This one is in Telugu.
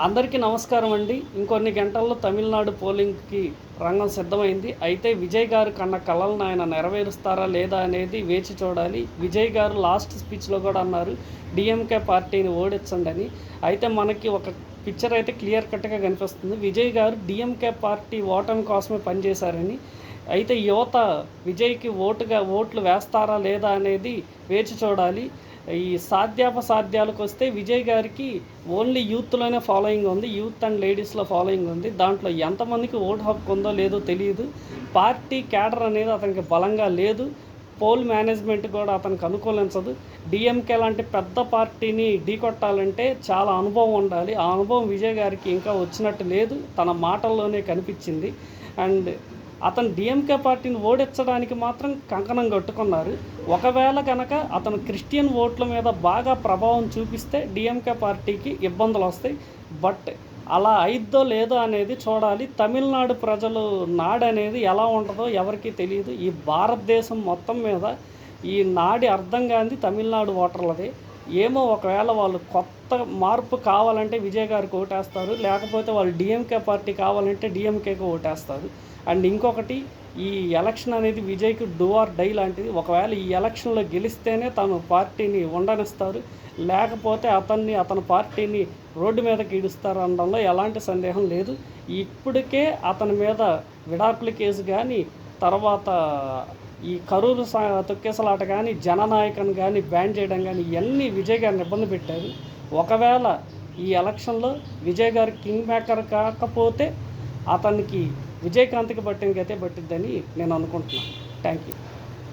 అందరికీ నమస్కారం అండి. ఇంకొన్ని గంటల్లో తమిళనాడు పోలింగ్‌కి రంగం సిద్ధమైంది. అయితే విజయ్ గారు కన్న కలలను ఆయన నెరవేరుస్తారా లేదా అనేది వేచి చూడాలి. విజయ్ గారు లాస్ట్ స్పీచ్‌లో కూడా అన్నారు డీఎంకే పార్టీని ఓడించండి అని. అయితే మనకి ఒక పిక్చర్ అయితే క్లియర్ కట్‌గా కనిపిస్తుంది. విజయ్ గారు డీఎంకే పార్టీ ఓటమి కోసమే పనిచేశారని. అయితే యువత విజయ్‌కి ఓట్లు వేస్తారా లేదా అనేది వేచి చూడాలి. ఈ సాధ్యాపసాధ్యాలకు వస్తే విజయ్ గారికి ఓన్లీ యూత్లోనే ఫాలోయింగ్ ఉంది, యూత్ అండ్ లేడీస్లో ఫాలోయింగ్ ఉంది. దాంట్లో ఎంతమందికి ఓటు హక్కు ఉందో లేదో తెలియదు. పార్టీ క్యాడర్ అనేది అతనికి బలంగా లేదు. పోల్ మేనేజ్మెంట్ కూడా అతనికి అనుకూలించదు. డిఎంకే లాంటి పెద్ద పార్టీని ఢీకొట్టాలంటే చాలా అనుభవం ఉండాలి. ఆ అనుభవం విజయ్ గారికి ఇంకా వచ్చినట్టు లేదు, తన మాటల్లోనే కనిపించింది. అండ్ అతను డిఎంకే పార్టీని ఓడించడానికి మాత్రం కంకణం కట్టుకున్నారు. ఒకవేళ కనుక అతను క్రిస్టియన్ ఓట్ల మీద బాగా ప్రభావం చూపిస్తే డిఎంకే పార్టీకి ఇబ్బందులు వస్తాయి. బట్ అలా అయిద్దో లేదో అనేది చూడాలి. తమిళనాడు ప్రజలు నాడు అనేది ఎలా ఉంటుందో ఎవరికీ తెలియదు. ఈ భారతదేశం మొత్తం మీద ఈ నాడి అర్థం కానిది తమిళనాడు ఓటర్లదే. ఏమో ఒకవేళ వాళ్ళు కొత్త మార్పు కావాలంటే విజయ్ గారికి ఓటేస్తారు, లేకపోతే వాళ్ళు డిఎంకే పార్టీ కావాలంటే డిఎంకేకి ఓటేస్తారు. అండ్ ఇంకొకటి, ఈ ఎలక్షన్ అనేది విజయ్కి డూ ఆర్ డై లాంటిది. ఒకవేళ ఈ ఎలక్షన్లో గెలిస్తేనే తను పార్టీని ఉండనిస్తారు, లేకపోతే అతని పార్టీని రోడ్డు మీదకి ఈడుస్తారు అనడంలో ఎలాంటి సందేహం లేదు. ఇప్పటికే అతని మీద విడాకుల కేసు కానీ, తర్వాత ఈ కరూరు తొక్కేసలాట కానీ, జననాయకన్ కానీ బ్యాన్ చేయడం కానీ ఇవన్నీ విజయ్ గారిని ఇబ్బంది పెట్టారు. ఒకవేళ ఈ ఎలక్షన్లో విజయ్ గారు కింగ్ మేకర్ కాకపోతే అతనికి విజయకాంత్కి పట్టిన గతే పట్టిద్దని నేను అనుకుంటున్నాను. Thank you.